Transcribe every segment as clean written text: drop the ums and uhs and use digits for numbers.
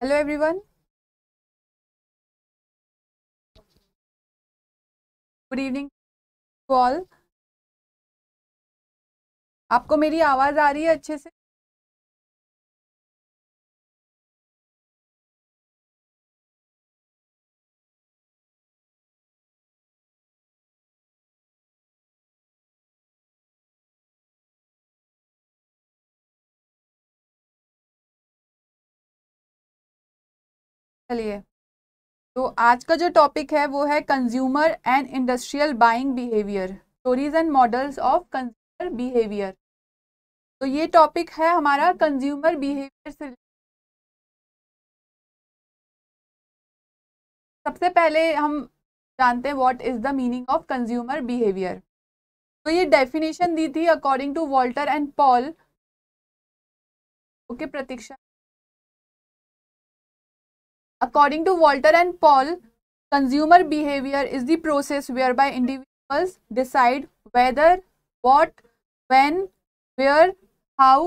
Hello everyone, good evening to all. आपको मेरी आवाज़ आ रही है अच्छे से? चलिए, तो आज का जो टॉपिक है वो है consumer and industrial buying behaviour, stories and models of consumer behaviour. तो ये टॉपिक है हमारा कंज्यूमर बिहेवियर से। सबसे पहले हम जानते हैं what is the meaning of consumer behaviour. तो ये डेफिनेशन दी थी according to Walter and Paul. Okay Pratiksha. According to Walter and Paul, consumer behavior is the process whereby individuals decide whether, what, when, where, how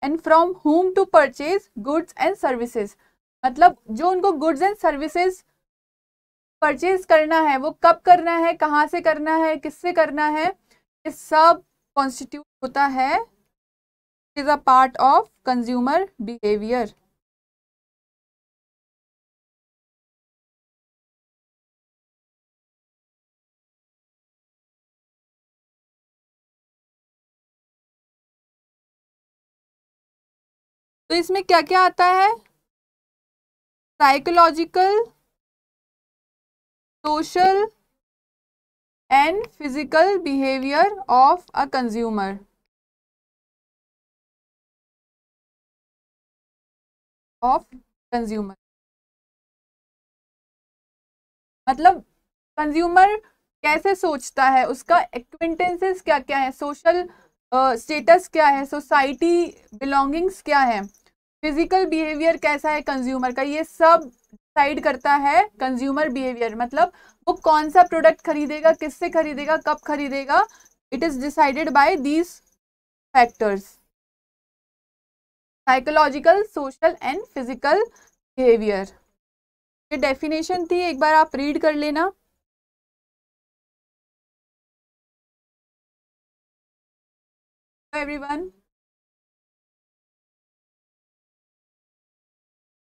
and from whom to purchase goods and services। मतलब जो उनको goods and services purchase करना है वो कब करना है, कहाँ से करना है, किससे करना है, ये सब कॉन्स्टिट्यूट होता है, is a part of consumer behaviour. तो इसमें क्या क्या आता है? Psychological, social and physical behavior of a consumer। of consumer मतलब कंज्यूमर कैसे सोचता है, उसका एक्विंटेंसेस क्या क्या है, सोशल स्टेटस क्या है, सोसाइटी बिलोंगिंग्स क्या है, फिजिकल बिहेवियर कैसा है कंज्यूमर का, ये सब डिसाइड करता है कंज्यूमर बिहेवियर। मतलब वो कौन सा प्रोडक्ट खरीदेगा, किससे खरीदेगा, कब खरीदेगा, it is decided by these factors. Psychological, social and physical behaviour. ये डेफिनेशन थी, एक बार आप रीड कर लेना। एवरीवन,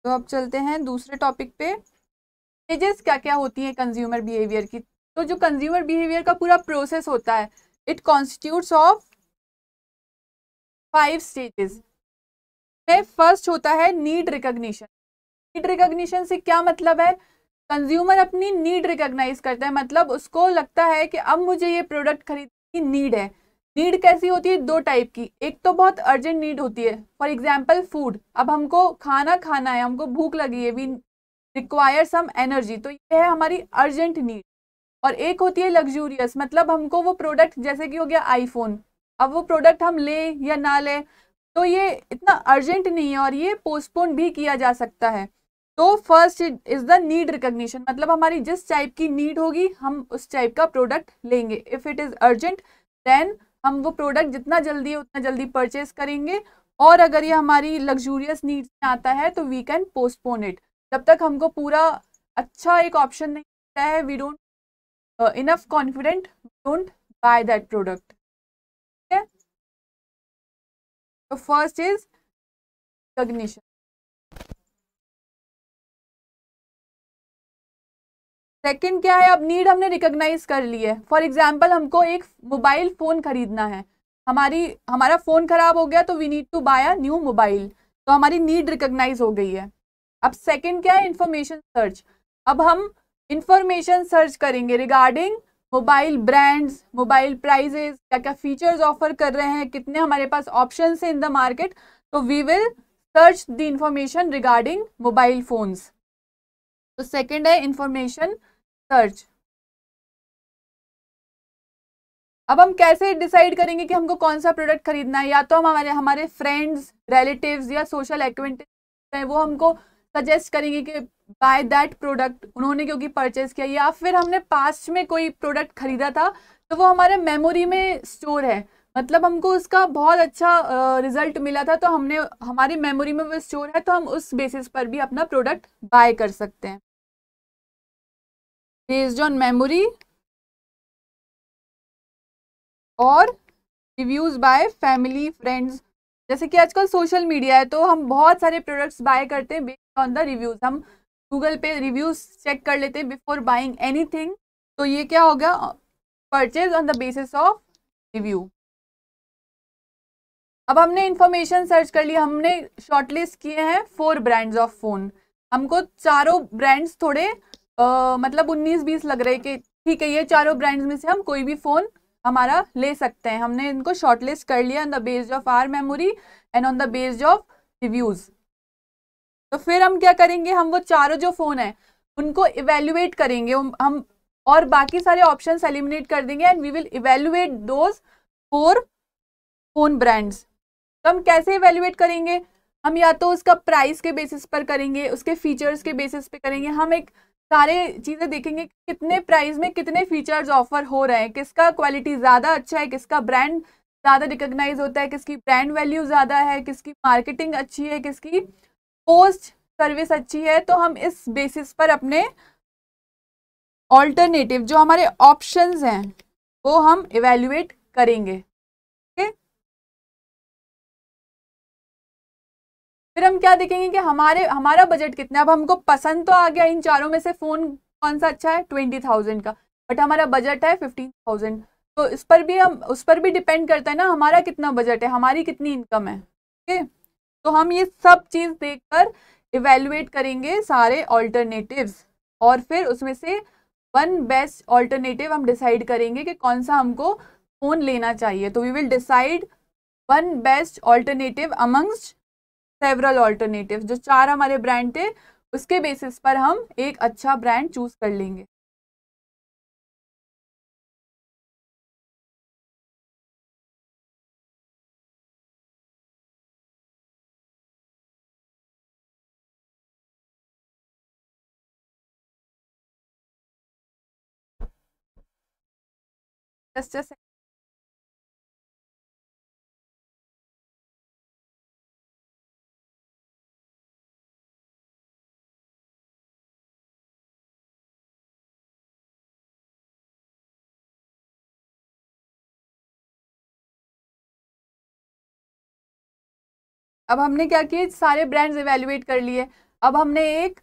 तो अब चलते हैं दूसरे टॉपिक पे। स्टेजेस क्या क्या होती हैं कंज्यूमर बिहेवियर की। तो जो कंज्यूमर बिहेवियर का पूरा प्रोसेस होता है, इट कॉन्स्टिट्यूट्स ऑफ 5 स्टेजेस। में फर्स्ट होता है नीड रिकॉग्निशन। नीड रिकॉग्निशन से क्या मतलब है? कंज्यूमर अपनी नीड रिकॉग्नाइज करता है, मतलब उसको लगता है कि अब मुझे ये प्रोडक्ट खरीदने की नीड है। नीड कैसी होती है? 2 टाइप की। एक तो बहुत अर्जेंट नीड होती है, फॉर एग्जाम्पल फूड, अब हमको खाना खाना है, हमको भूख लगी है, वी रिक्वायर सम एनर्जी, तो ये है हमारी अर्जेंट नीड। और एक होती है लग्जूरियस, मतलब हमको वो प्रोडक्ट, जैसे कि हो गया आईफोन, अब वो प्रोडक्ट हम ले या ना ले तो ये इतना अर्जेंट नहीं है और ये पोस्टपोन भी किया जा सकता है। तो first is the need recognition, मतलब हमारी जिस टाइप की नीड होगी हम उस टाइप का प्रोडक्ट लेंगे। If it is urgent then हम वो प्रोडक्ट जितना जल्दी है उतना जल्दी परचेज करेंगे, और अगर ये हमारी लग्जूरियस नीड्स में आता है तो वी कैन पोस्टपोन इट। जब तक हमको पूरा अच्छा एक ऑप्शन नहीं मिलता है, we don't enough confident, don't buy that product. ठीक है, तो फर्स्ट इज रिकॉग्निशन। सेकंड क्या है? अब नीड हमने रिकॉग्नाइज कर ली है। फॉर एग्जाम्पल हमको एक मोबाइल फोन खरीदना है, हमारा फोन खराब हो गया तो we need to buy a new mobile, तो हमारी नीड रिकॉग्नाइज हो गई है। अब सेकंड क्या है? Information search. अब हम इंफॉर्मेशन सर्च करेंगे regarding mobile brands, mobile prices, क्या क्या फीचर्स ऑफर कर रहे हैं, कितने हमारे पास ऑप्शन है इन द मार्केट, तो we will search the information regarding mobile phones. तो सेकंड है इंफॉर्मेशन सर्च। अब हम कैसे डिसाइड करेंगे कि हमको कौन सा प्रोडक्ट खरीदना है? या तो हम हमारे हमारे फ्रेंड्स, रिलेटिव्स या सोशल एक्वेंटेंस हैं, वो हमको सजेस्ट करेंगे कि बाय दैट प्रोडक्ट, उन्होंने क्योंकि परचेज किया, या फिर हमने पास्ट में कोई प्रोडक्ट खरीदा था तो वो हमारे मेमोरी में स्टोर है, मतलब हमको उसका बहुत अच्छा रिजल्ट मिला था, तो हमने हमारी मेमोरी में वो स्टोर है, तो हम उस बेसिस पर भी अपना प्रोडक्ट बाय कर सकते हैं बेस्ड ऑन मेमोरी और रिव्यूज बाय फैमिली फ्रेंड्स। जैसे कि आजकल सोशल मीडिया है, तो हम बहुत सारे प्रोडक्ट्स बाय करते हैं बेस्ड ऑन द रिव्यूज। हम गूगल पे रिव्यूज चेक कर लेते हैं बिफोर बाइंग एनीथिंग। तो ये क्या होगा, purchase on the basis of review. अब हमने इंफॉर्मेशन सर्च कर लिया, हमने शॉर्टलिस्ट किए हैं 4 ब्रांड्स ऑफ फोन। हमको चारों ब्रांड्स थोड़े मतलब 19-20 लग रहे कि ठीक है, ये चारों ब्रांड्स में से हम कोई भी फोन हमारा ले सकते हैं। हमने इनको शॉर्टलिस्ट कर लिया on the based of our memory and on the based of reviews. तो फिर हम क्या करेंगे, हम वो चारों जो फोन है उनको इवेल्युएट करेंगे, हम और बाकी सारे ऑप्शंस एलिमिनेट कर देंगे and we will evaluate those 4 phone brands. तो हम कैसे इवेल्युएट करेंगे, हम या तो उसका प्राइस के बेसिस पर करेंगे, उसके फीचर्स के बेसिस पे करेंगे। हम एक सारे चीजें देखेंगे कितने प्राइस में कितने फीचर्स ऑफर हो रहे हैं, किसका क्वालिटी ज्यादा अच्छा है, किसका ब्रांड ज्यादा रिकॉग्नाइज होता है, किसकी ब्रांड वैल्यू ज्यादा है, किसकी मार्केटिंग अच्छी है, किसकी पोस्ट सर्विस अच्छी है। तो हम इस बेसिस पर अपने ऑल्टरनेटिव जो हमारे ऑप्शंस हैं वो हम इवेल्युएट करेंगे। फिर हम क्या देखेंगे कि हमारा बजट कितना है। अब हमको पसंद तो आ गया इन चारों में से फोन कौन सा अच्छा है 20,000 का, बट हमारा बजट है 15,000। तो इस पर भी हम उस पर भी डिपेंड करता है ना, हमारा कितना बजट है, हमारी कितनी इनकम है। ठीक है, तो हम ये सब चीज देखकर इवेल्युएट करेंगे सारे ऑल्टरनेटिव्स, और फिर उसमें से वन बेस्ट ऑल्टरनेटिव हम डिसाइड करेंगे कि कौन सा हमको फोन लेना चाहिए। तो we will decide one best alternative amongst several alternative. जो 4 हमारे ब्रांड थे उसके बेसिस पर हम एक अच्छा ब्रांड चूज कर लेंगे। जस्ट अब हमने क्या किया, सारे ब्रांड्स इवेल्युएट कर लिए। अब हमने एक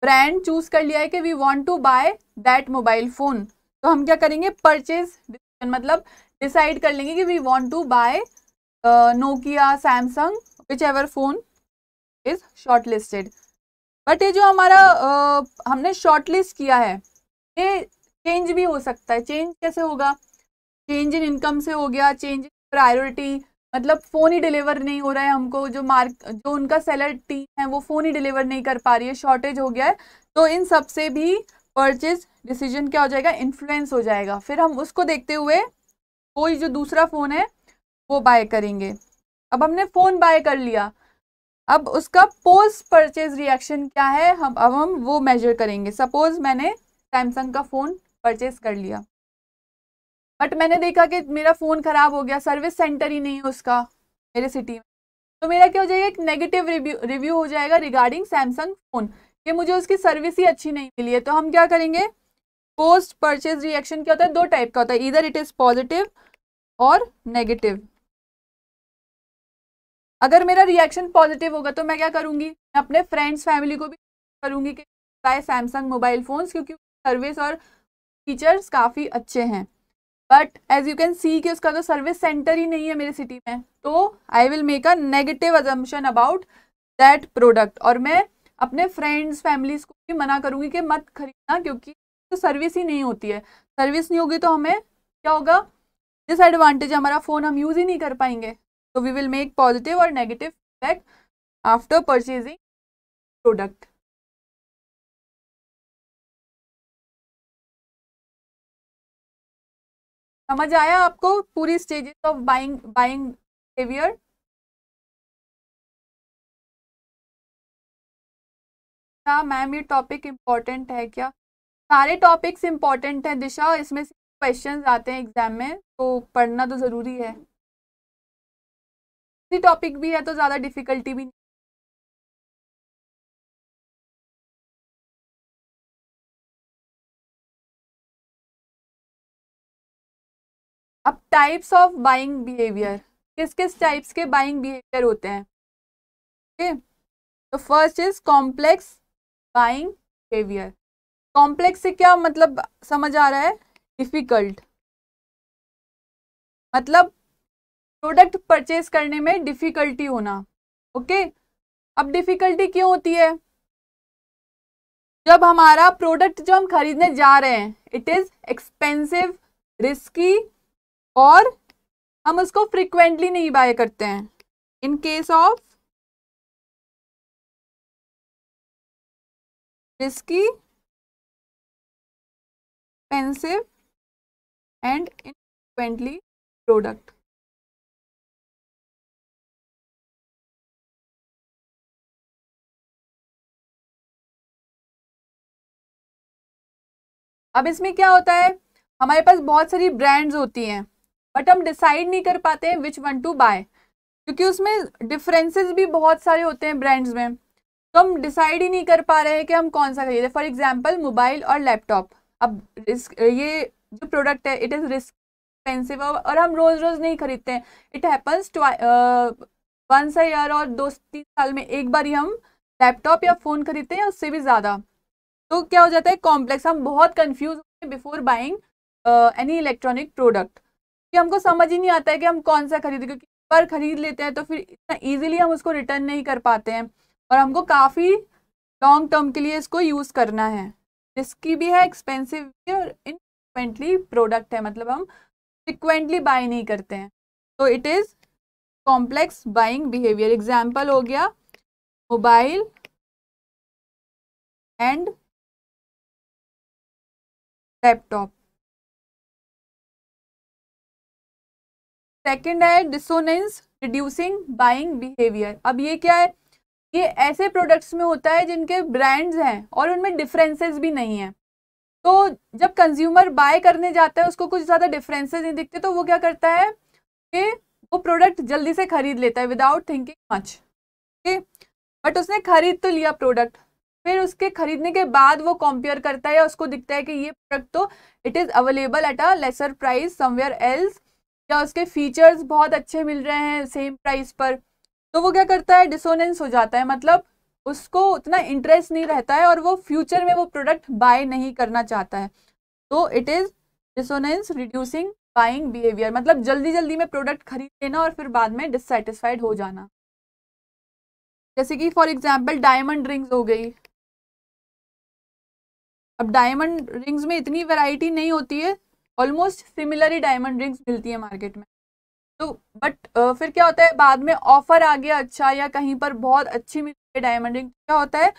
ब्रांड चूज कर लिया है कि we want to buy that mobile phone. तो हम क्या करेंगे, परचेज डिसीजन, मतलब डिसाइड कर लेंगे कि we want to buy Nokia, Samsung, whichever phone is shortlisted. But ये जो हमारा हमने शॉर्ट लिस्ट किया है ये चेंज भी हो सकता है। चेंज कैसे होगा, चेंज इन इनकम से हो गया, चेंज इन प्रायोरिटी, मतलब फोन ही डिलीवर नहीं हो रहा है हमको, जो उनका सेलर टीम है वो फोन ही डिलीवर नहीं कर पा रही है, शॉर्टेज हो गया है। तो इन सब से भी परचेज डिसीजन क्या हो जाएगा, इन्फ्लुएंस हो जाएगा। फिर हम उसको देखते हुए कोई जो दूसरा फोन है वो बाय करेंगे। अब हमने फोन बाय कर लिया, अब उसका पोस्ट परचेज रिएक्शन क्या है, हम वो मेजर करेंगे। सपोज मैंने सैमसंग का फोन परचेज कर लिया, बट मैंने देखा कि मेरा फोन खराब हो गया, सर्विस सेंटर ही नहीं है उसका मेरे सिटी में। तो मेरा क्या हो जाएगा, एक नेगेटिव रिव्यू हो जाएगा रिगार्डिंग सैमसंग फोन कि मुझे उसकी सर्विस ही अच्छी नहीं मिली है। तो हम क्या करेंगे, पोस्ट परचेज रिएक्शन क्या होता है, 2 टाइप का होता है, इधर इट इज पॉजिटिव और नेगेटिव। अगर मेरा रिएक्शन पॉजिटिव होगा तो मैं क्या करूंगी, मैं अपने फ्रेंड्स फैमिली को भी करूंगी कि बाय सैमसंग मोबाइल फोन्स, क्योंकि सर्विस और फीचर्स काफ़ी अच्छे हैं। But as you can see कि उसका तो सर्विस सेंटर ही नहीं है मेरे सिटी में, तो I will make a negative assumption about that product, और मैं अपने फ्रेंड्स फैमिलीज को भी मना करूंगी कि मत खरीदना, क्योंकि तो सर्विस ही नहीं होती है। सर्विस नहीं होगी तो हमें क्या होगा, डिसएडवांटेज, हमारा फ़ोन हम यूज़ ही नहीं कर पाएंगे। तो वी विल मेक पॉजिटिव और negative feedback after purchasing product. समझ आया आपको पूरी स्टेजेस ऑफ बाइंग बिहेवियर? क्या मैम ये टॉपिक इम्पोर्टेंट है क्या? सारे टॉपिक्स इम्पोर्टेंट हैं दिशा, इसमें से क्वेश्चंस आते हैं एग्जाम में, तो पढ़ना तो ज़रूरी है। टॉपिक भी है तो ज्यादा डिफिकल्टी भी नहीं। अब टाइप्स ऑफ बाइंग बिहेवियर, किस किस टाइप्स के बाइंग बिहेवियर होते हैं। ओके, तो first is complex buying behaviour. Complex से क्या मतलब समझ आ रहा है? डिफिकल्ट, मतलब प्रोडक्ट परचेज करने में डिफिकल्टी होना। ओके, अब डिफिकल्टी क्यों होती है? जब हमारा प्रोडक्ट जो हम खरीदने जा रहे हैं इट इज एक्सपेंसिव, रिस्की, और हम उसको फ्रिक्वेंटली नहीं बाय करते हैं। In case of risky, expensive and infrequently product. अब इसमें क्या होता है, हमारे पास बहुत सारी ब्रांड्स होती हैं बट हम डिसाइड नहीं कर पाते हैं विच वन टू बाय, क्योंकि उसमें डिफरेंसेस भी बहुत सारे होते हैं ब्रांड्स में, तो हम डिसाइड ही नहीं कर पा रहे हैं कि हम कौन सा खरीदें। फॉर एग्जांपल मोबाइल और लैपटॉप, अब ये जो प्रोडक्ट है इट इज रिस्क एक्सपेंसिव और हम रोज रोज नहीं खरीदते हैं। It happens once a year, और 2-3 साल में एक बार ही हम लैपटॉप या फोन खरीदते हैं, उससे भी ज्यादा। तो क्या हो जाता है कॉम्प्लेक्स, हम बहुत कंफ्यूज होते हैं before buying any electronic product, कि हमको समझ ही नहीं आता है कि हम कौन सा खरीदें, क्योंकि एक बार खरीद लेते हैं तो फिर इतना इजीली हम उसको रिटर्न नहीं कर पाते हैं, और हमको काफ़ी लॉन्ग टर्म के लिए इसको यूज़ करना है। रिस्की भी है, एक्सपेंसिव भी है, और इनफ्रिक्वेंटली प्रोडक्ट है, मतलब हम फ्रिक्वेंटली बाय नहीं करते हैं। तो it is complex buying behaviour. Example हो गया मोबाइल एंड लैपटॉप। सेकंड है डिसोनेंस रिड्यूसिंग बाइंग बिहेवियर। अब ये क्या है, ये ऐसे प्रोडक्ट्स में होता है जिनके ब्रांड्स हैं और उनमें डिफरेंसेस भी नहीं है। तो जब कंज्यूमर बाय करने जाता है उसको कुछ ज़्यादा डिफरेंसेस नहीं दिखते, तो वो क्या करता है कि वो प्रोडक्ट जल्दी से खरीद लेता है without thinking much. Okay, but उसने खरीद तो लिया प्रोडक्ट, फिर उसके खरीदने के बाद वो कंपेयर करता है या उसको दिखता है कि ये प्रोडक्ट तो it is available at a lesser price somewhere else, या उसके फीचर्स बहुत अच्छे मिल रहे हैं सेम प्राइस पर, तो वो क्या करता है डिसोनेंस हो जाता है, मतलब उसको उतना इंटरेस्ट नहीं रहता है और वो फ्यूचर में वो प्रोडक्ट बाय नहीं करना चाहता है। तो it is dissonance reducing buying behaviour, मतलब जल्दी जल्दी में प्रोडक्ट खरीद लेना और फिर बाद में डिससेटिस्फाइड हो जाना। जैसे कि फॉर एग्जांपल डायमंड रिंग्स हो गई। अब डायमंड रिंग्स में इतनी वैरायटी नहीं होती है, ऑलमोस्ट सिमिलर ही डायमंड रिंग्स मिलती है मार्केट में। तो बट फिर क्या होता है बाद में ऑफर आ गया अच्छा, या कहीं पर बहुत अच्छी मिलती है डायमंड रिंग, क्या होता है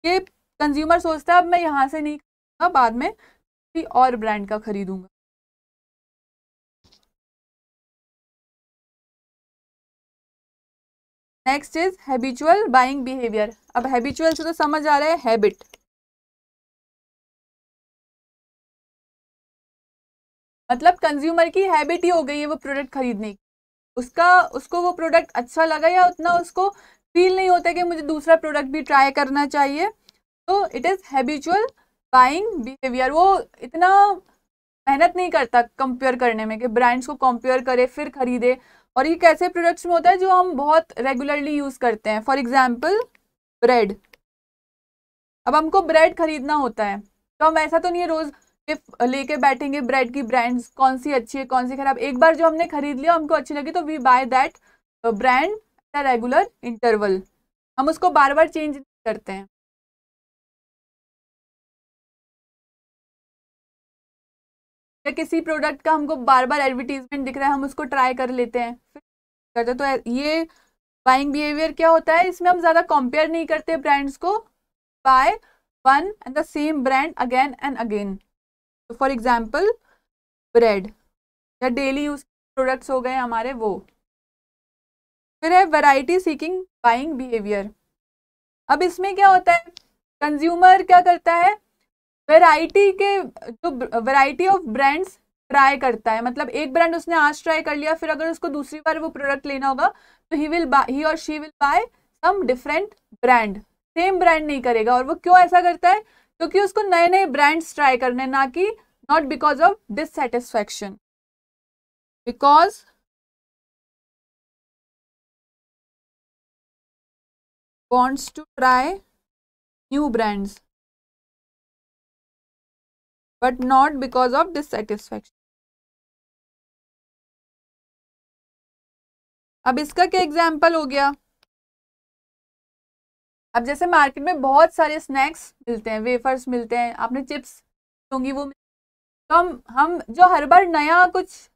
कि कंज्यूमर सोचता है अब मैं यहाँ से नहीं खरीदूंगा, बाद में किसी और ब्रांड का खरीदूंगा। Next is habitual buying behaviour. अब हैबिचुअल से तो समझ आ रहा है हैबिट, मतलब कंज्यूमर की हैबिट ही हो गई है वो प्रोडक्ट खरीदने की। उसको वो प्रोडक्ट अच्छा लगा या उतना उसको फील नहीं होता कि मुझे दूसरा प्रोडक्ट भी ट्राई करना चाहिए। तो it is habitual buying behaviour. वो इतना मेहनत नहीं करता कंपेयर करने में कि ब्रांड्स को कंपेयर करे फिर खरीदे, और ये कैसे प्रोडक्ट्स में होता है जो हम बहुत रेगुलरली यूज करते हैं। फॉर एग्जाम्पल ब्रेड, अब हमको ब्रेड खरीदना होता है तो हम ऐसा तो नहीं है रोज लेके बैठेंगे ब्रेड की ब्रांड्स कौन सी अच्छी है कौन सी खराब। एक बार जो हमने खरीद लिया हमको अच्छी लगी तो we buy that brand at regular interval, हम उसको बार बार चेंज नहीं करते हैं। या किसी प्रोडक्ट का हमको बार बार एडवर्टीजमेंट दिख रहा है हम उसको ट्राई कर लेते हैं फिर करते। तो ये बाइंग बिहेवियर क्या होता है, इसमें हम ज्यादा कंपेयर नहीं करते ब्रांड्स को, by one and the same brand again and again. तो फॉर एग्जाम्पल ब्रेड या डेली यूज प्रोडक्ट्स हो गए हमारे वो। फिर है वैरायटी सीकिंग बाइंग बिहेवियर। अब इसमें क्या होता है कंज्यूमर क्या करता है वैरायटी के जो वैरायटी ऑफ ब्रांड्स ट्राई करता है, मतलब एक ब्रांड उसने आज ट्राई कर लिया फिर अगर उसको दूसरी बार वो प्रोडक्ट लेना होगा तो ही और she will buy some different brand, same brand नहीं करेगा। और वो क्यों ऐसा करता है? क्योंकि उसको नए नए ब्रांड्स ट्राई करने, ना कि not because of dissatisfaction, because wants to try new brands but not because of dissatisfaction. अब इसका क्या एग्जाम्पल हो गया? अब जैसे मार्केट में बहुत सारे स्नैक्स मिलते हैं, वेफर्स मिलते हैं, आपने चिप्स होंगी वो, तो हम जो हर बार नया कुछ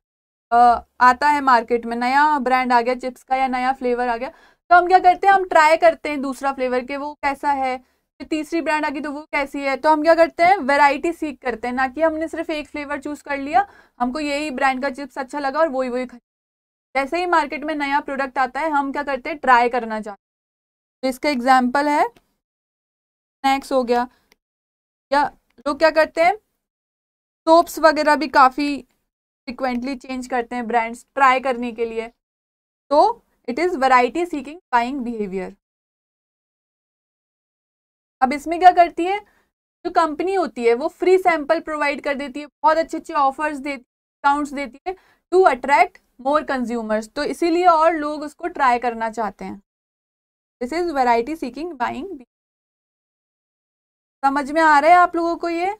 आता है मार्केट में, नया ब्रांड आ गया चिप्स का या नया फ्लेवर आ गया, तो हम क्या करते हैं, हम ट्राई करते हैं दूसरा फ्लेवर के वो कैसा है, फिर तीसरी ब्रांड आ गई तो वो कैसी है। तो हम क्या करते हैं, वैरायटी सीख करते हैं, ना कि हमने सिर्फ एक फ्लेवर चूज कर लिया, हमको यही ब्रांड का चिप्स अच्छा लगा और वही वही जैसे ही मार्केट में नया प्रोडक्ट आता है हम क्या करते हैं, ट्राई करना चाहते हैं। तो इसका एग्जाम्पल है स्नैक्स हो गया, या लोग क्या करते हैं, सोप्स वगैरह भी काफ़ी फ्रिक्वेंटली चेंज करते हैं ब्रांड्स ट्राई करने के लिए। तो it is variety seeking buying behaviour. अब इसमें क्या करती है, जो कंपनी होती है वो फ्री सैंपल प्रोवाइड कर देती है, बहुत अच्छे अच्छे ऑफर्स देती है, डिस्काउंट्स देती है टू अट्रैक्ट मोर कंज्यूमर्स, तो इसीलिए और लोग उसको ट्राई करना चाहते हैं। This is variety seeking buying. समझ में आ रहा है आप लोगों को ये?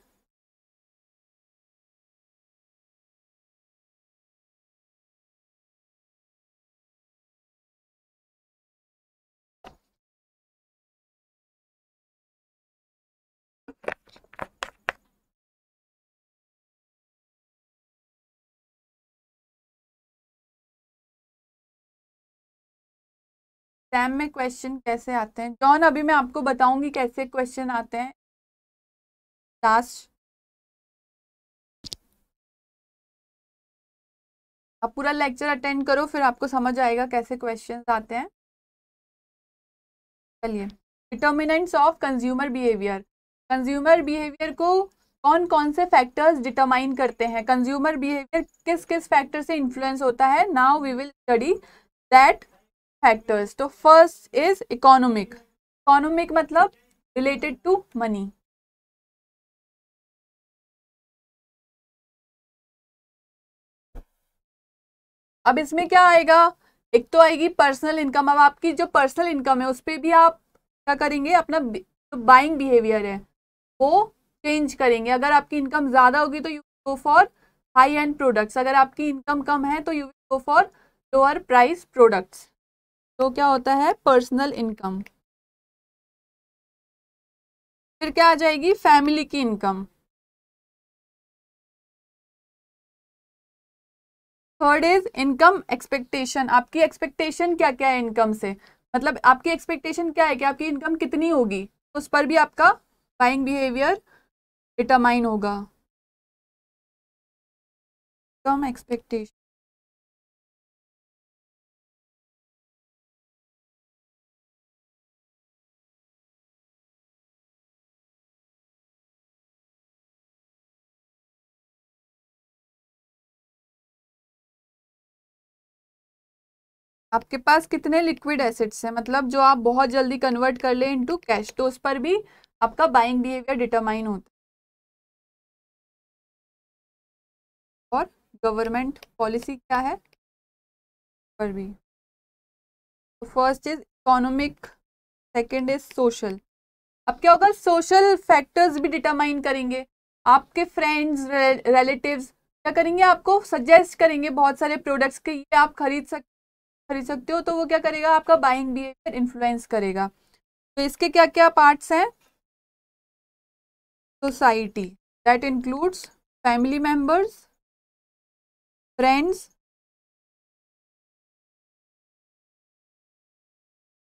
एग्जाम में क्वेश्चन कैसे आते हैं जॉन, अभी मैं आपको बताऊंगी कैसे क्वेश्चन आते हैं लास्ट। आप पूरा लेक्चर अटेंड करो फिर आपको समझ आएगा कैसे क्वेश्चंस आते हैं। चलिए, determinants of consumer behaviour. Consumer behaviour को कौन कौन से फैक्टर्स डिटरमाइन करते हैं, कंज्यूमर बिहेवियर किस किस फैक्टर से इन्फ्लुएंस होता है, now we will study that factors. तो फर्स्ट इज इकोनॉमिक। इकोनॉमिक मतलब रिलेटेड टू मनी। अब इसमें क्या आएगा, एक तो आएगी पर्सनल इनकम। अब आपकी जो पर्सनल इनकम है उस पर भी आप क्या करेंगे, अपना जो बाइंग बिहेवियर है वो चेंज करेंगे। अगर आपकी इनकम ज़्यादा होगी तो you go for high and products, अगर आपकी इनकम कम है तो you go for lower price products. तो क्या होता है, पर्सनल इनकम। फिर क्या आ जाएगी, फैमिली की income. Third is income expectation, आपकी एक्सपेक्टेशन क्या क्या है इनकम से, मतलब आपकी एक्सपेक्टेशन क्या है कि आपकी इनकम कितनी होगी, तो उस पर भी आपका बाइंग बिहेवियर डिटरमाइन होगा। Income expectation. आपके पास कितने लिक्विड एसेट्स हैं, मतलब जो आप बहुत जल्दी कन्वर्ट कर ले इनटू कैश, तो उस पर भी आपका बाइंग बिहेवियर डिटरमाइन होता है। और गवर्नमेंट पॉलिसी क्या है पर भी। तो first is economic, second is social. अब क्या होगा, सोशल फैक्टर्स भी डिटरमाइन करेंगे। आपके फ्रेंड्स रिलेटिव्स क्या करेंगे, आपको सजेस्ट करेंगे बहुत सारे प्रोडक्ट्स के, ये आप खरीद सकते हो, तो वो क्या करेगा, आपका बाइंग बिहेवियर इन्फ्लुएंस करेगा। तो इसके क्या क्या पार्ट्स हैं, society that includes family members, friends,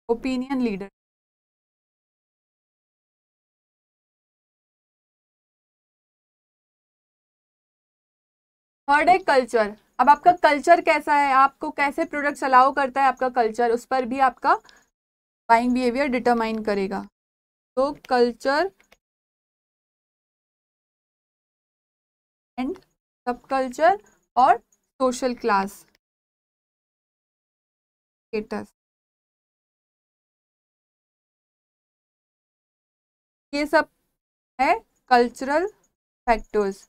opinion leader. Third है कल्चर। अब आपका कल्चर कैसा है, आपको कैसे प्रोडक्ट्स अलाउ करता है आपका कल्चर, उस पर भी आपका बाइंग बिहेवियर डिटरमाइन करेगा। तो कल्चर एंड सब कल्चर और सोशल क्लास स्टेटस। ये सब है कल्चरल फैक्टर्स।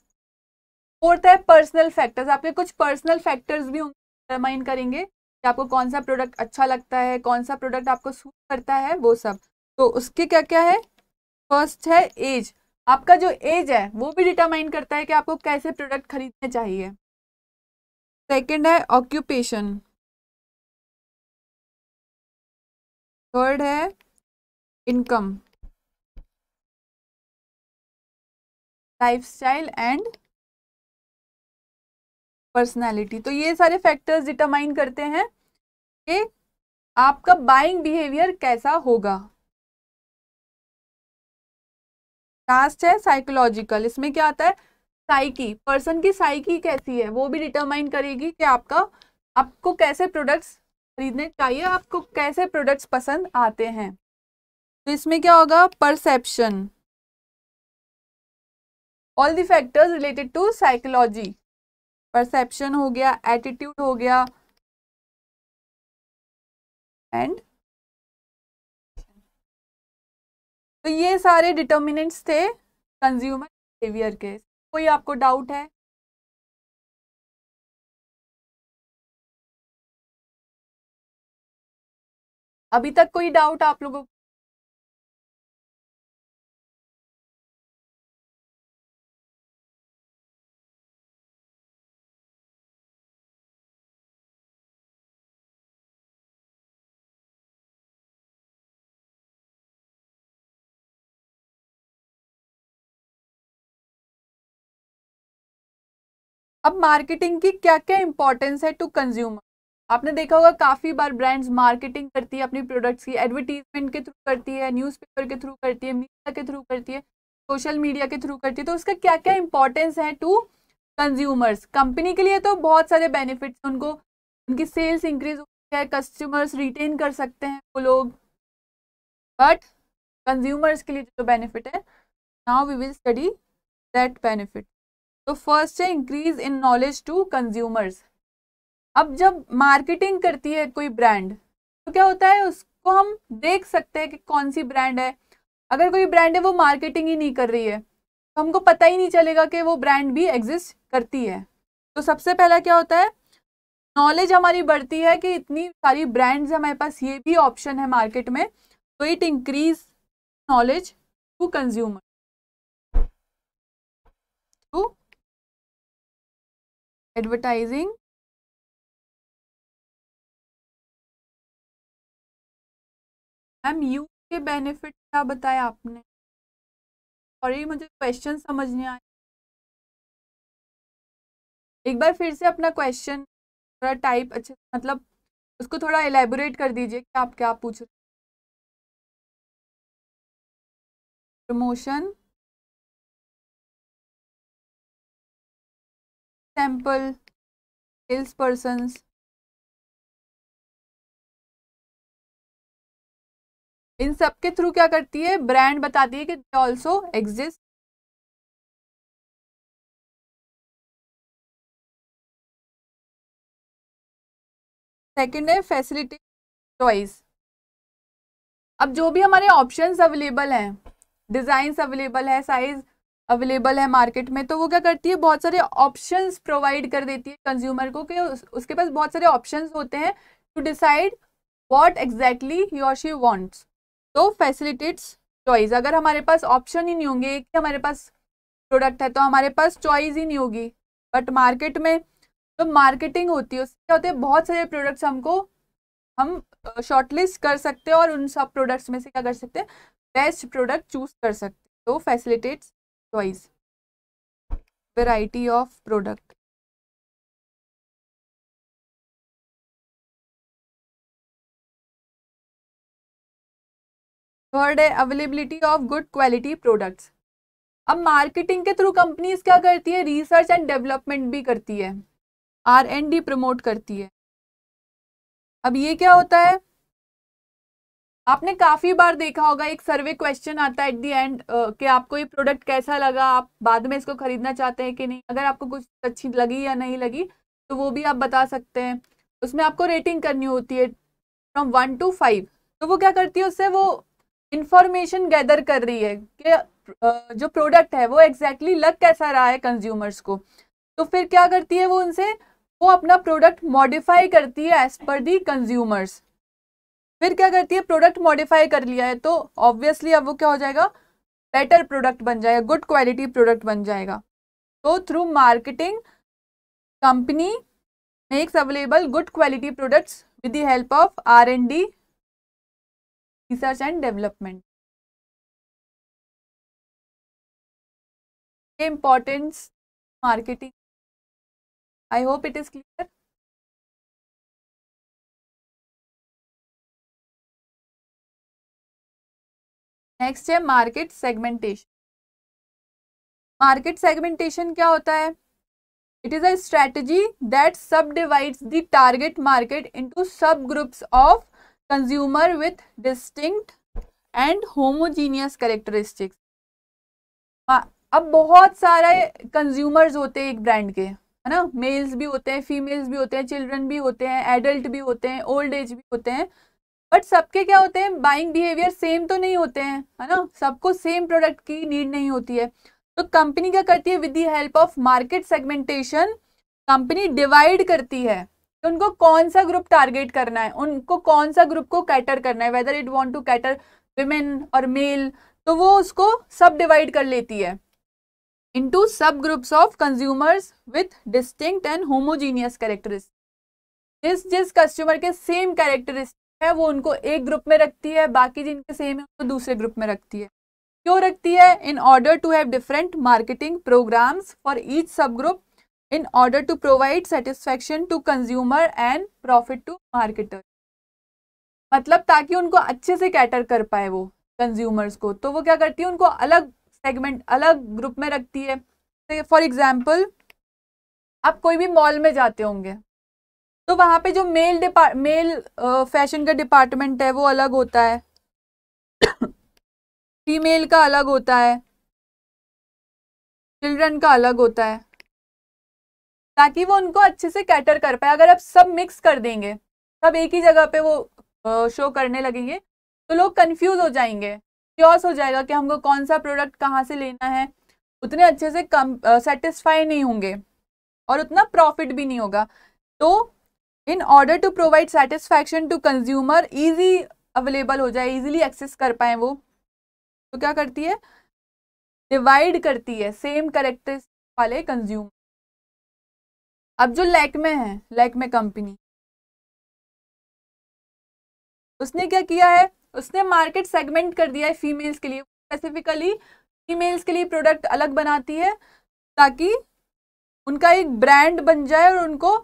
फोर्थ है पर्सनल फैक्टर्स। आपके कुछ पर्सनल फैक्टर्स भी डिटरमाइन करेंगे कि आपको कौन सा प्रोडक्ट अच्छा लगता है, कौन सा प्रोडक्ट आपको सूट करता है, वो सब। तो उसके क्या क्या है? फर्स्ट है एज। आपका जो एज है वो भी डिटरमाइन करता है कि आपको कैसे प्रोडक्ट खरीदने चाहिए। सेकंड है ऑक्यूपेशन। थर्ड है इनकम, लाइफस्टाइल एंड पर्सनालिटी। तो ये सारे फैक्टर्स डिटरमाइन करते हैं कि आपका बाइंग बिहेवियर कैसा होगा। लास्ट है साइकोलॉजिकल। इसमें क्या आता है? साइकी, पर्सन की साइकी कैसी है वो भी डिटरमाइन करेगी कि आपको कैसे प्रोडक्ट्स खरीदने चाहिए, आपको कैसे प्रोडक्ट्स पसंद आते हैं। तो इसमें क्या होगा? Perception, all the factors related to psychology. Perception हो गया, एटीट्यूड हो गया एंड, तो ये सारे डिटर्मिनेंट्स थे कंज्यूमर बिहेवियर के। कोई आपको डाउट है? अभी तक कोई डाउट आप लोगों को? अब मार्केटिंग की क्या क्या इंपॉर्टेंस है टू कंज्यूमर। आपने देखा होगा काफी बार ब्रांड्स मार्केटिंग करती है अपनी प्रोडक्ट्स की, एडवर्टीजमेंट के थ्रू करती है, न्यूज़पेपर के थ्रू करती है, मीडिया के थ्रू करती है, सोशल मीडिया के थ्रू करती है। तो उसका क्या क्या इंपॉर्टेंस है टू कंज्यूमर्स। कंपनी के लिए तो बहुत सारे बेनिफिट्स, उनको उनकी सेल्स इंक्रीज होती है, कस्टमर्स रिटेन कर सकते हैं वो लोग, बट कंज्यूमर्स के लिए जो बेनिफिट है, now we will study that benefit. तो फर्स्ट है increase in knowledge to consumers. अब जब मार्केटिंग करती है कोई ब्रांड तो क्या होता है, उसको हम देख सकते हैं कि कौन सी ब्रांड है। अगर कोई ब्रांड है वो मार्केटिंग ही नहीं कर रही है तो हमको पता ही नहीं चलेगा कि वो ब्रांड भी एग्जिस्ट करती है। तो सबसे पहला क्या होता है, नॉलेज हमारी बढ़ती है कि इतनी सारी ब्रांड्स हमारे पास, ये भी ऑप्शन है मार्केट में। तो it increase knowledge to consumer through advertising ma'am. यू के बेनिफिट क्या बताया आपने? सॉरी मुझे क्वेश्चन समझ नहीं आया, एक बार फिर से अपना क्वेश्चन थोड़ा टाइप अच्छे, मतलब उसको थोड़ा एलेबोरेट कर दीजिए कि आप क्या पूछ रहे। प्रमोशन, सैंपल, सेल्स पर्सन, इन सब के थ्रू क्या करती है ब्रांड, बताती है कि दे ऑल्सो एग्जिस्ट। सेकेंड है फैसिलिटी चॉइस। अब जो भी हमारे ऑप्शंस अवेलेबल हैं, डिजाइन्स अवेलेबल है, साइज अवेलेबल है मार्केट में, तो वो क्या करती है बहुत सारे ऑप्शंस प्रोवाइड कर देती है कंज्यूमर को कि उसके पास बहुत सारे ऑप्शंस होते हैं टू डिसाइड व्हाट एग्जैक्टली ही और शी वांट्स। तो फैसिलिटेट्स चॉइस। अगर हमारे पास ऑप्शन ही नहीं होंगे, एक ही हमारे पास प्रोडक्ट है तो हमारे पास चॉइस ही नहीं होगी। बट मार्केट में जो मार्केटिंग होती है उससे क्या होते हैं, बहुत सारे प्रोडक्ट्स हम शॉर्टलिस्ट कर सकते हैं और उन सब प्रोडक्ट्स में से क्या कर सकते हैं, बेस्ट प्रोडक्ट चूज कर सकते हैं। तो facilitates choice, variety of product. Third है availability of good quality products. अब मार्केटिंग के थ्रू कंपनीज क्या करती है, रिसर्च एंड डेवलपमेंट भी करती है, R&D प्रमोट करती है। अब ये क्या होता है, आपने काफी बार देखा होगा एक सर्वे क्वेश्चन आता है एट द एंड कि आपको ये प्रोडक्ट कैसा लगा, आप बाद में इसको खरीदना चाहते हैं कि नहीं। अगर आपको कुछ अच्छी लगी या नहीं लगी तो वो भी आप बता सकते हैं। उसमें आपको रेटिंग करनी होती है फ्रॉम 1 to 5। तो वो क्या करती है, उससे वो इंफॉर्मेशन गैदर कर रही है कि जो प्रोडक्ट है वो एग्जैक्टली लग कैसा रहा है कंज्यूमर्स को। तो फिर क्या करती है वो उनसे, वो अपना प्रोडक्ट मॉडिफाई करती है एज पर दी कंज्यूमर्स। फिर क्या करती है, प्रोडक्ट मॉडिफाई कर लिया है तो ऑब्वियसली अब वो क्या हो जाएगा, बेटर प्रोडक्ट बन जाएगा, गुड क्वालिटी प्रोडक्ट बन जाएगा। तो through marketing company makes available good quality products with the help of R&D, research and development. Importance marketing, I hope it is clear. Next है मार्केट सेगमेंटेशन। मार्केट सेगमेंटेशन क्या होता है? It is a strategy that subdivides the target market into subgroups of consumer with distinct and homogeneous characteristics. अब बहुत सारे consumers होते हैं एक ब्रांड के, है ना, मेल्स भी होते हैं, फीमेल्स भी होते हैं, चिल्ड्रन भी होते हैं, एडल्ट भी होते हैं, ओल्ड एज भी होते हैं, बट सबके क्या होते हैं, बाइंग बिहेवियर सेम तो नहीं होते हैं, है ना, सबको सेम प्रोडक्ट की नीड नहीं होती है। तो कंपनी क्या करती है, with the help of market segmentation company divide करती है कि उनको कौन सा ग्रुप टारगेट करना है, उनको कौन सा ग्रुप को कैटर करना है, whether it want to cater women और मेल, तो वो उसको सब डिवाइड कर लेती है into subgroups of consumers with distinct and homogeneous characteristics। जिस कस्टमर के सेम कैरेक्टरिस्टिक है वो उनको एक ग्रुप में रखती है, बाकी जिनके सेम है उनको दूसरे ग्रुप में रखती है। क्यों रखती है? In order to have different marketing programmes for each subgroup in order to provide satisfaction to consumer and profit to marketer. मतलब ताकि उनको अच्छे से कैटर कर पाए वो कंज्यूमर्स को, तो वो क्या करती है, उनको अलग सेगमेंट, अलग ग्रुप में रखती है। फॉर एग्जाम्पल आप कोई भी मॉल में जाते होंगे तो वहां पे जो मेल फैशन का डिपार्टमेंट है वो अलग होता है, फीमेल का अलग होता है, चिल्ड्रन का अलग होता है, ताकि वो उनको अच्छे से कैटर कर पाए। अगर आप सब मिक्स कर देंगे, सब एक ही जगह पे वो शो करने लगेंगे तो लोग कंफ्यूज हो जाएंगे, क्योस हो जाएगा कि हमको कौन सा प्रोडक्ट कहाँ से लेना है, उतने अच्छे से सेटिस्फाई नहीं होंगे और उतना प्रॉफिट भी नहीं होगा। तो in order to provide satisfaction to consumer, easy available हो जाए, इजीली एक्सेस कर पाए वो, तो क्या करती है, डिवाइड करती है सेम कैरेक्टरिस्टिक वाले कंज्यूमर। अब जो लैक्मे है, लैक्मे कंपनी, उसने क्या किया है, उसने मार्केट सेगमेंट कर दिया है फीमेल्स के लिए, स्पेसिफिकली फीमेल्स के लिए प्रोडक्ट अलग बनाती है ताकि उनका एक ब्रांड बन जाए और उनको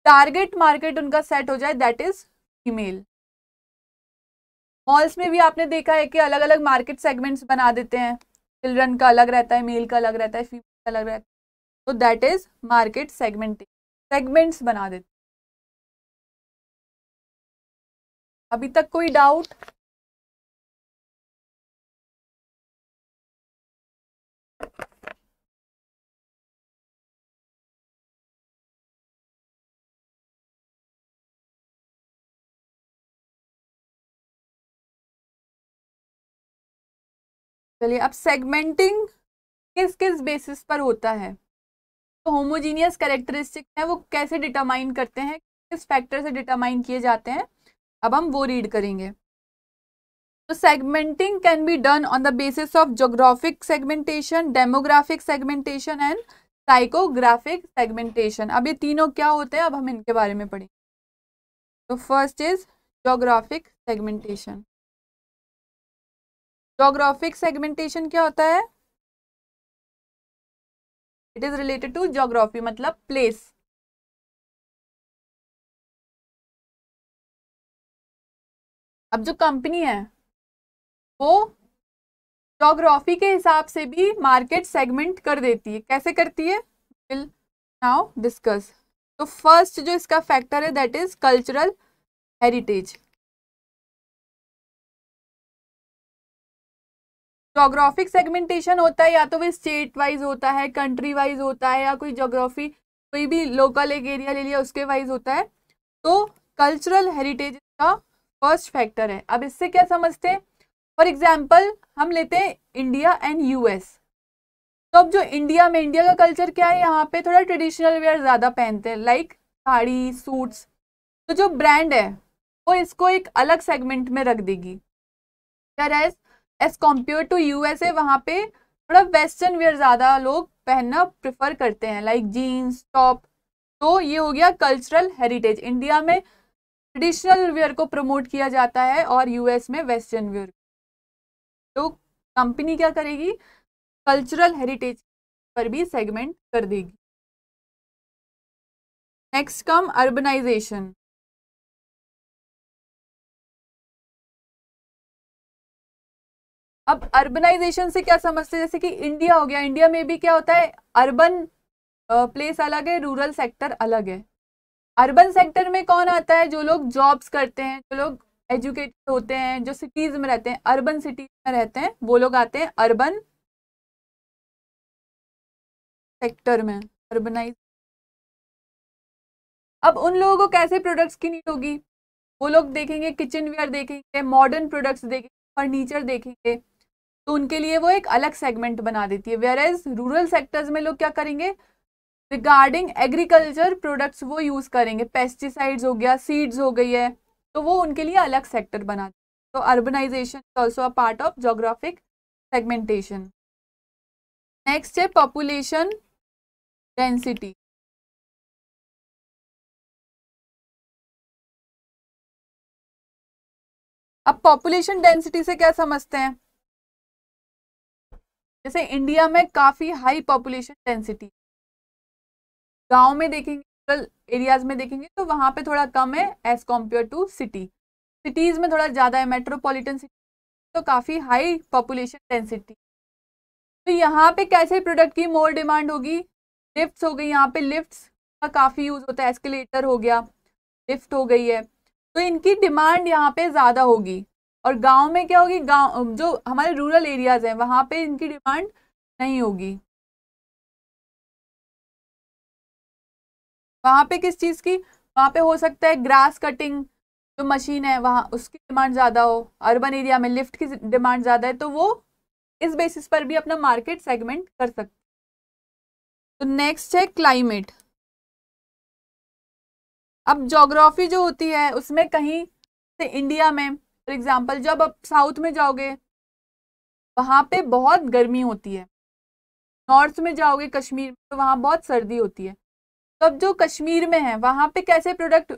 टारगेट मार्केट उनका सेट हो जाए, दैट इज फीमेल। मॉल्स में भी आपने देखा है कि अलग अलग मार्केट सेगमेंट्स बना देते हैं, चिल्ड्रन का अलग रहता है, मेल का अलग रहता है, फीमेल का अलग रहता है, तो that is market segmenting, segments बना देते। अभी तक कोई डाउट? चलिए, अब सेगमेंटिंग किस किस बेसिस पर होता है, तो होमोजीनियस कैरेक्टरिस्टिक है वो कैसे डिटरमाइन करते हैं, किस फैक्टर से डिटरमाइन किए जाते हैं, अब हम वो रीड करेंगे। तो segmenting can be done on the basis of geographic segmentation, demographic segmentation and psychographic segmentation. अब ये तीनों क्या होते हैं, अब हम इनके बारे में पढ़ेंगे। तो first is geographic segmentation. Geographic segmentation क्या होता है? It is related to geography, मतलब प्लेस। अब जो कंपनी है वो ज्योग्राफी के हिसाब से भी मार्केट सेगमेंट कर देती है। कैसे करती है, विल नाउ डिस्कस। तो फर्स्ट जो इसका फैक्टर है that is cultural heritage. Geographic segmentation होता है या तो वो स्टेट वाइज होता है, कंट्री वाइज होता है, या कोई ज्योग्राफी कोई भी लोकल एक एरिया ले लिया उसके वाइज होता है। तो कल्चरल हेरिटेज का फर्स्ट फैक्टर है। अब इससे क्या समझते हैं, फॉर एग्जाम्पल हम लेते हैं इंडिया एंड यूएस। तो अब जो इंडिया में, इंडिया का कल्चर क्या है, यहाँ पे थोड़ा ट्रेडिशनल वेयर ज्यादा पहनते हैं, लाइक साड़ी, सूट्स। तो जो ब्रांड है वो इसको एक अलग सेगमेंट में रख देगी। As as compare to USA, वहां पे थोड़ा वेस्टर्न वेयर ज्यादा लोग पहनना प्रेफर करते हैं, लाइक जीन्स, टॉप। तो ये हो गया कल्चरल हेरिटेज। इंडिया में ट्रेडिशनल वेयर को प्रमोट किया जाता है और यूएस में वेस्टर्न वेयर। तो कंपनी क्या करेगी, कल्चरल हेरिटेज पर भी सेगमेंट कर देगी। Next come urbanization. अब अर्बनाइजेशन से क्या समझते हैं, जैसे कि इंडिया हो गया, इंडिया में भी क्या होता है, अर्बन प्लेस अलग है, रूरल सेक्टर अलग है। अर्बन सेक्टर में कौन आता है, जो लोग जॉब्स करते हैं, जो लोग एजुकेटेड होते हैं, जो सिटीज में रहते हैं, अर्बन सिटीज में रहते हैं, वो लोग आते हैं अर्बन सेक्टर में, अर्बनाइज। अब उन लोगों को कैसे प्रोडक्ट्स की नीड होगी, वो लोग देखेंगे किचन वेयर, देखेंगे मॉडर्न प्रोडक्ट्स, देखेंगे फर्नीचर देखेंगे। तो उनके लिए वो एक अलग सेगमेंट बना देती है। वेयर एज रूरल सेक्टर्स में लोग क्या करेंगे, रिगार्डिंग एग्रीकल्चर प्रोडक्ट्स वो यूज करेंगे, पेस्टिसाइड्स हो गया, सीड्स हो गई है, तो वो उनके लिए अलग सेक्टर बना। तो urbanization is also a part of geographic segmentation. Next है पॉपुलेशन डेंसिटी। अब पॉपुलेशन डेंसिटी से क्या समझते हैं, जैसे इंडिया में काफी हाई पॉपुलेशन डेंसिटी, गांव में देखेंगे, रूरल एरियाज में देखेंगे तो वहां पे थोड़ा कम है as compare to city. Cities में थोड़ा ज्यादा है, मेट्रोपॉलिटन सिटी तो काफी हाई पॉपुलेशन डेंसिटी। तो यहाँ पे कैसे प्रोडक्ट की मोर डिमांड होगी, लिफ्ट्स हो गई, यहाँ पे लिफ्ट्स का काफी यूज होता है, एस्केलेटर हो गया, लिफ्ट हो गई है, तो इनकी डिमांड यहाँ पे ज्यादा होगी। और गांव में क्या होगी, गांव जो हमारे रूरल एरियाज हैं वहां पे इनकी डिमांड नहीं होगी। वहां पे किस चीज की, वहां पे हो सकता है ग्रास कटिंग जो मशीन है वहां उसकी डिमांड ज्यादा हो, अर्बन एरिया में लिफ्ट की डिमांड ज्यादा है, तो वो इस बेसिस पर भी अपना मार्केट सेगमेंट कर सकते। तो नेक्स्ट है क्लाइमेट। अब ज्योग्राफी जो होती है उसमें कहीं से इंडिया में, फॉर एग्जांपल जब आप साउथ में जाओगे वहां पे बहुत गर्मी होती है, नॉर्थ में जाओगे कश्मीर में तो वहां बहुत सर्दी होती है। तो अब जो कश्मीर में है वहां पे कैसे प्रोडक्ट,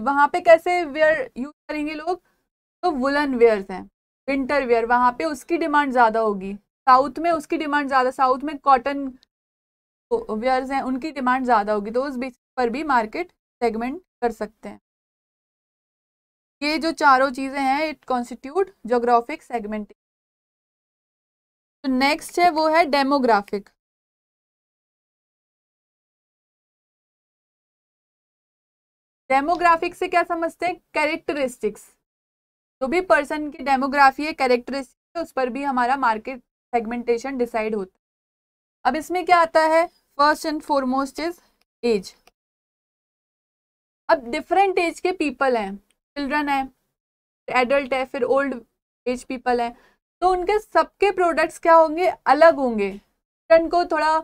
वहां पे कैसे वेयर यूज करेंगे लोग, तो वुलन वेयर्स हैं, विंटर वेयर, वहां पे उसकी डिमांड ज्यादा होगी। साउथ में उसकी डिमांड ज्यादा, साउथ में कॉटन वेयर्स हैं उनकी डिमांड ज्यादा होगी, तो उस बेसिस पर भी मार्केट सेगमेंट कर सकते हैं। ये जो चारों चीजें हैं इट कॉन्स्टिट्यूट ज्योग्राफिक सेगमेंट। तो नेक्स्ट है वो है डेमोग्राफिक। डेमोग्राफिक से क्या समझते हैं, कैरेक्टरिस्टिक्स, जो भी पर्सन की डेमोग्राफी है, कैरेक्टरिस्टिक्स है, उस पर भी हमारा मार्केट सेगमेंटेशन डिसाइड होता है। अब इसमें क्या आता है, first and foremost is age. अब डिफरेंट एज के पीपल हैं, चिल्ड्रन है, एडल्ट है, फिर ओल्ड एज पीपल है, तो उनके सबके प्रोडक्ट्स क्या होंगे, अलग होंगे। चिल्ड्रन को थोड़ा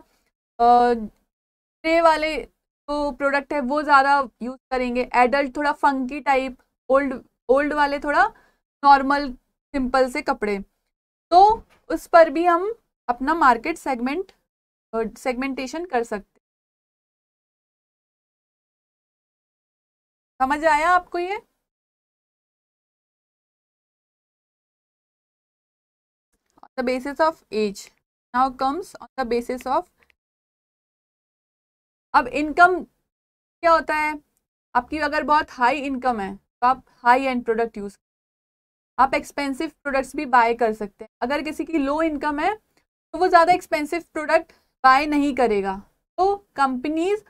ग्रे वाले जो प्रोडक्ट है वो ज़्यादा यूज करेंगे, एडल्ट थोड़ा फंकी टाइप, ओल्ड ओल्ड वाले थोड़ा नॉर्मल सिंपल से कपड़े। तो उस पर भी हम अपना मार्केट सेगमेंटेशन कर सकते। समझ आया आपको ये? On the basis of age, now comes on the basis of, अब इनकम क्या होता है, आपकी अगर बहुत हाई इनकम है तो आप हाई एंड प्रोडक्ट यूज, आप एक्सपेंसिव प्रोडक्ट्स भी बाय कर सकते हैं। अगर किसी की लो इनकम है तो वो ज़्यादा एक्सपेंसिव प्रोडक्ट बाय नहीं करेगा, तो कंपनीज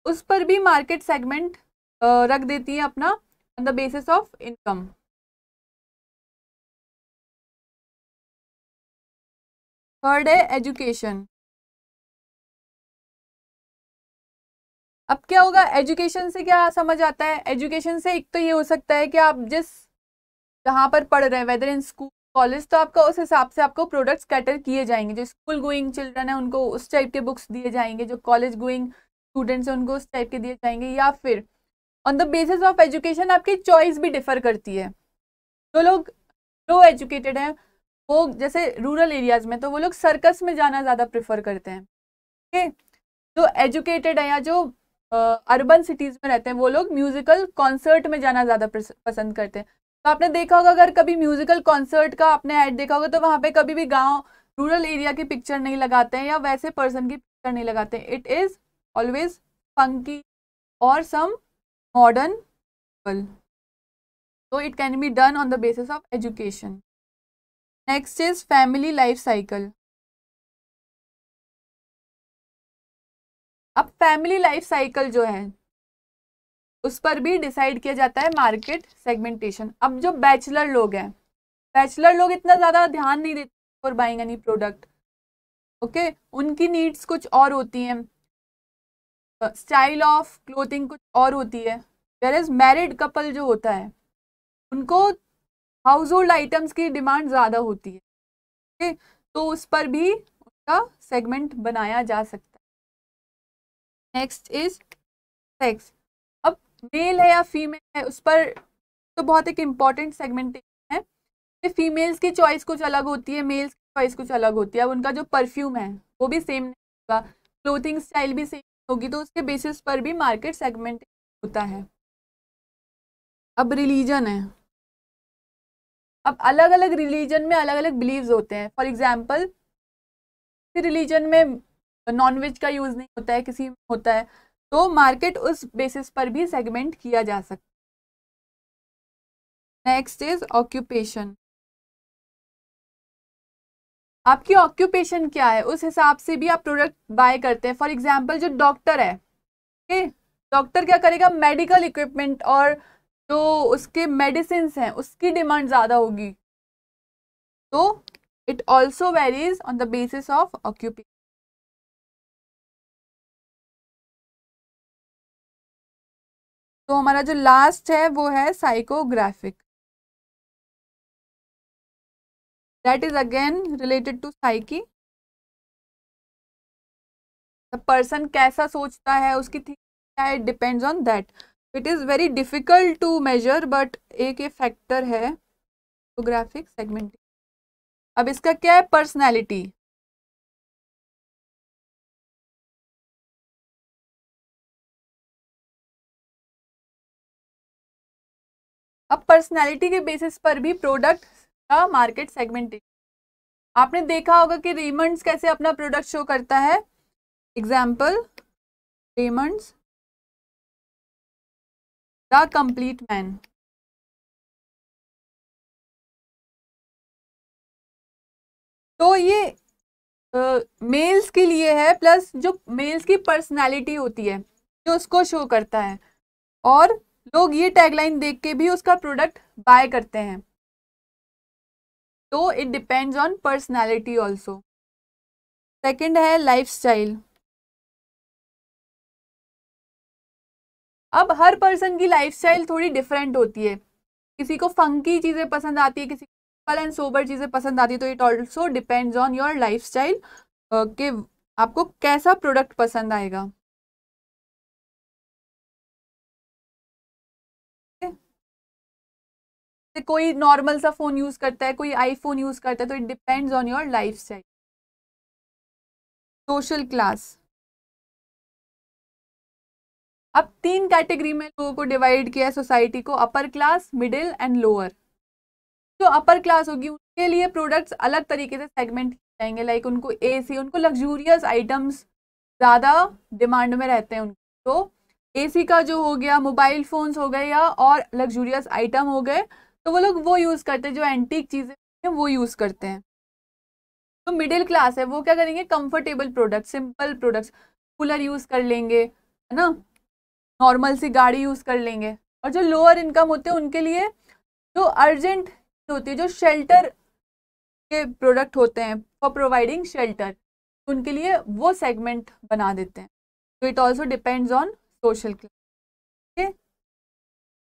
उस पर भी मार्केट सेगमेंट रख देती है अपना on the basis of income. Third है एजुकेशन। अब क्या होगा, एजुकेशन से क्या समझ आता है, एजुकेशन से एक तो ये हो सकता है कि आप जिस जहाँ पर पढ़ रहे हैं, वेदर इन स्कूल कॉलेज तो आपका उस हिसाब से आपको प्रोडक्ट्स कैटर किए जाएंगे, जो स्कूल गोइंग चिल्ड्रन है उनको उस टाइप के बुक्स दिए जाएंगे, जो कॉलेज गोइंग स्टूडेंट्स हैं उनको उस टाइप के दिए जाएंगे, या फिर on the basis of education आपकी चॉइस भी डिफर करती है। जो लोग लो एजुकेटेड हैं वो जैसे रूरल एरियाज में तो वो लोग सर्कस में जाना ज़्यादा प्रेफर करते हैं, ठीक है। जो एजुकेटेड है या जो अर्बन सिटीज़ में रहते हैं वो लोग म्यूजिकल कॉन्सर्ट में जाना ज़्यादा पसंद करते हैं। तो आपने देखा होगा, अगर कभी म्यूजिकल कॉन्सर्ट का आपने ऐड देखा होगा तो वहाँ पे कभी भी गांव रूरल एरिया की पिक्चर नहीं लगाते हैं या वैसे पर्सन की पिक्चर नहीं लगाते हैं। इट इज़ ऑलवेज फंकी और some modern people, so it can be done on the basis of education. Next is family life cycle. अब फैमिली लाइफ साइकिल जो है उस पर भी डिसाइड किया जाता है मार्केट सेगमेंटेशन। अब जो बैचलर लोग हैं, बैचलर लोग इतना ज़्यादा ध्यान नहीं देते for buying any product, okay. उनकी नीड्स कुछ और होती हैं, स्टाइल ऑफ क्लोथिंग कुछ और होती है। वेयर एज मैरिड कपल जो होता है उनको हाउस होल्ड आइटम्स की डिमांड ज़्यादा होती है, ठीक, तो उस पर भी उनका सेगमेंट बनाया जा सकता है। Next is sex. अब मेल है या फीमेल है उस पर तो बहुत एक इम्पॉर्टेंट सेगमेंटेशन है कि फीमेल्स की चॉइस कुछ अलग होती है, मेल्स की चॉइस कुछ अलग होती है। अब उनका जो परफ्यूम है वो भी सेम नहीं होगा, क्लोथिंग स्टाइल भी सेम होगी, तो उसके बेसिस पर भी मार्केट सेगमेंट होता है। अब रिलीजन है। अब अलग अलग रिलीजन में अलग अलग बिलीव्स होते हैं। फॉर एग्जाम्पल किसी रिलीजन में नॉनवेज का यूज़ नहीं होता है, किसी में होता है, तो मार्केट उस बेसिस पर भी सेगमेंट किया जा सकता है। Next is occupation. आपकी ऑक्यूपेशन क्या है उस हिसाब से भी आप प्रोडक्ट बाय करते हैं। फॉर एग्जाम्पल जो डॉक्टर है, ठीक, डॉक्टर क्या करेगा, मेडिकल इक्विपमेंट और जो उसके मेडिसिन हैं उसकी डिमांड ज़्यादा होगी, तो it also varies on the basis of occupation. तो हमारा जो लास्ट है वो है psychographic, that is again related to psyche. The person कैसा सोचता है, उसकी थिंकिंग क्या है, depends on that. It is very difficult to measure but एक ये फैक्टर है साइकोग्राफिक सेगमेंट। अब इसका क्या है, पर्सनैलिटी। अब पर्सनैलिटी के बेसिस पर भी प्रोडक्ट का मार्केट सेगमेंटेशन। आपने देखा होगा कि रेमंड्स कैसे अपना प्रोडक्ट शो करता है। Example, Raymond's the complete man. तो ये मेल्स के लिए है, प्लस जो मेल्स की पर्सनालिटी होती है जो उसको शो करता है, और लोग ये टैगलाइन देख के भी उसका प्रोडक्ट बाय करते हैं। तो it depends on personality also. Second है लाइफस्टाइल। अब हर पर्सन की लाइफस्टाइल थोड़ी डिफरेंट होती है, किसी को फंकी चीज़ें पसंद आती है, किसी को सिंपल एंड सोबर चीज़ें पसंद आती है। तो it also depends on your lifestyle कि आपको कैसा प्रोडक्ट पसंद आएगा। कोई नॉर्मल सा फोन यूज करता है, कोई आईफोन यूज करता है, तो it depends on your lifestyle. Social class. अब 3 कैटेगरी में लोगों को डिवाइड किया है सोसाइटी को, upper class, middle and lower. जो अपर क्लास होगी उनके लिए प्रोडक्ट्स अलग तरीके से सेगमेंट किए जाएंगे, लाइक उनको एसी, उनको लग्जूरियस आइटम्स ज़्यादा डिमांड में रहते हैं उनको, तो एसी का जो हो गया, मोबाइल फोन्स हो गए या और लग्जूरियस आइटम हो गए, तो वो लोग वो यूज़ करते हैं, जो एंटीक चीज़ें हैं वो यूज़ करते हैं। तो मिडिल क्लास है वो क्या करेंगे, comfortable product, simple products, cooler use कर लेंगे, है ना, नॉर्मल सी गाड़ी यूज़ कर लेंगे। और जो लोअर इनकम होते हैं उनके लिए जो अर्जेंट होती है, जो शेल्टर के प्रोडक्ट होते हैं फॉर प्रोवाइडिंग शेल्टर, उनके लिए वो सेगमेंट बना देते हैं। तो it also depends on social class. ठीक है,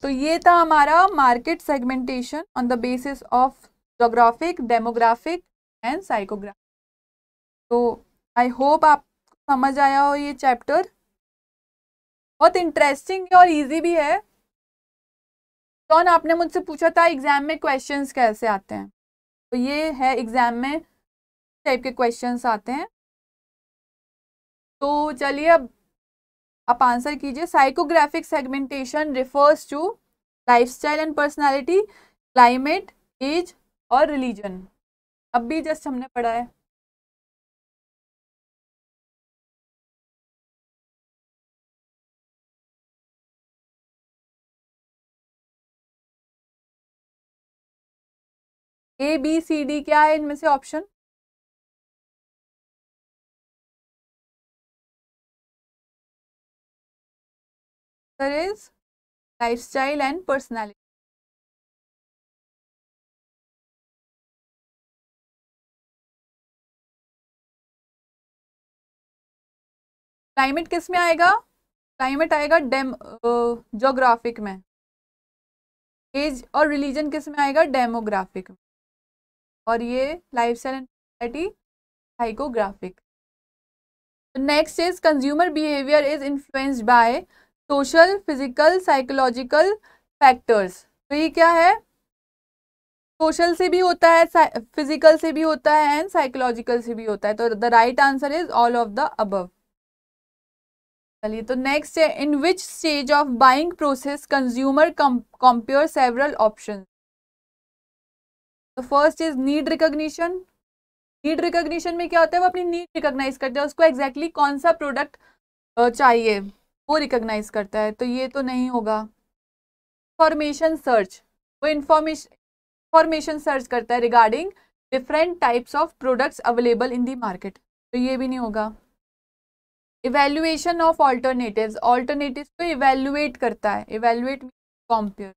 तो ये था हमारा market segmentation on the basis of geographic, demographic and psychographic. तो आई होप आपको समझ आया हो ये चैप्टर। बहुत इंटरेस्टिंग है और इजी भी है। कौन आपने मुझसे पूछा था एग्जाम में क्वेश्चंस कैसे आते हैं, तो ये है एग्जाम में टाइप के क्वेश्चंस आते हैं। तो चलिए अब आप आंसर कीजिए। Psychographic segmentation refers to lifestyle and personality, climate, age और रिलीजन। अब भी जस्ट हमने पढ़ा है। ए बी सी डी क्या है इनमें से option? Sir is lifestyle and personality. Climate किस में आएगा? क्लाइमेट आएगा ज्योग्राफिक में। एज और रिलीजन किस में आएगा? डेमोग्राफिक में। और ये lifestyle and personality psychographic. Next is consumer behaviour is influenced by social, physical, psychological factors. तो ये क्या है? सोशल से भी होता है, फिजिकल से भी होता है एंड साइकोलॉजिकल से भी होता है। तो the right answer is all of the above. चलिए तो नेक्स्ट है, in which stage of buying process consumer compare several option. तो first is need recognition. Need recognition में क्या होता है? वो अपनी नीड रिकॉग्नाइज करता है, उसको एग्जैक्टली कौन सा प्रोडक्ट चाहिए वो रिकॉग्नाइज करता है। तो ये तो नहीं होगा। इंफॉर्मेशन सर्च, वो इंफॉर्मेशन सर्च करता है regarding different types of products available in the market. तो ये भी नहीं होगा। इवेल्युएशन ऑफ ऑल्टरनेटिव्स, ऑल्टरनेटिव्स को इवेल्युएट करता है। Evaluate compare.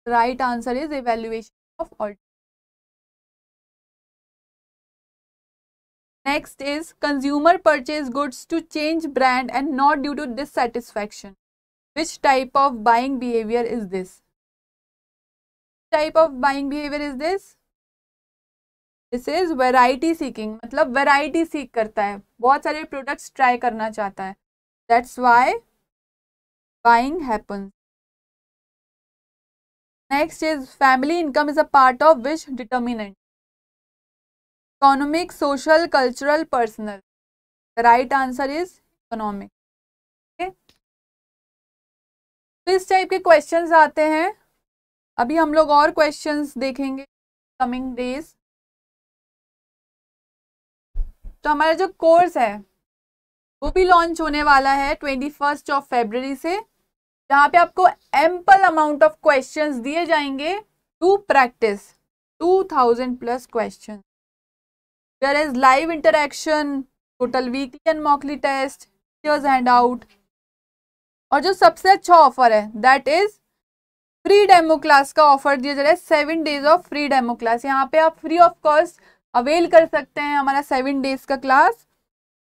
Right answer is evaluation of alternative. Next is consumer purchase goods to change brand and not due to dissatisfaction. Which type of buying behavior is this? Type of buying behavior is this? This is variety seeking, मतलब variety seek करता है, बहुत सारे products try करना चाहता है। That's why buying happens. Next is family income is a part of which determinant? Economic, social, cultural, personal. The right answer is economic. Okay? तो इस टाइप के क्वेश्चंस आते हैं। अभी हम लोग और क्वेश्चंस देखेंगे कमिंग डेज। तो हमारा जो कोर्स है वो भी लॉन्च होने वाला है 21 फरवरी से, जहाँ पे आपको एम्पल अमाउंट ऑफ क्वेश्चंस दिए जाएंगे to practice 2000+ question. There is live interaction, total weekly and mockly test, hand out, और जो सबसे अच्छा ऑफर है that is free demo class का ऑफर दिया जा रहा है। 7 days of free demo class, यहाँ पे आप फ्री ऑफ कॉस्ट अवेल कर सकते हैं हमारा 7 डेज का क्लास,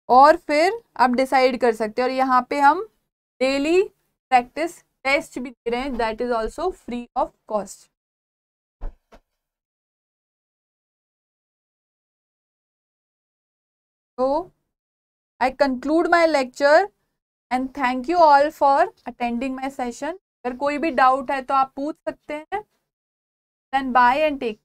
और फिर आप डिसाइड कर सकते हैं। और यहाँ पे हम डेली प्रैक्टिस टेस्ट भी दे रहे हैं, that is also free of cost. तो I conclude my lecture and thank you all for attending my session. अगर कोई भी डाउट है तो आप पूछ सकते हैं। Then bye and take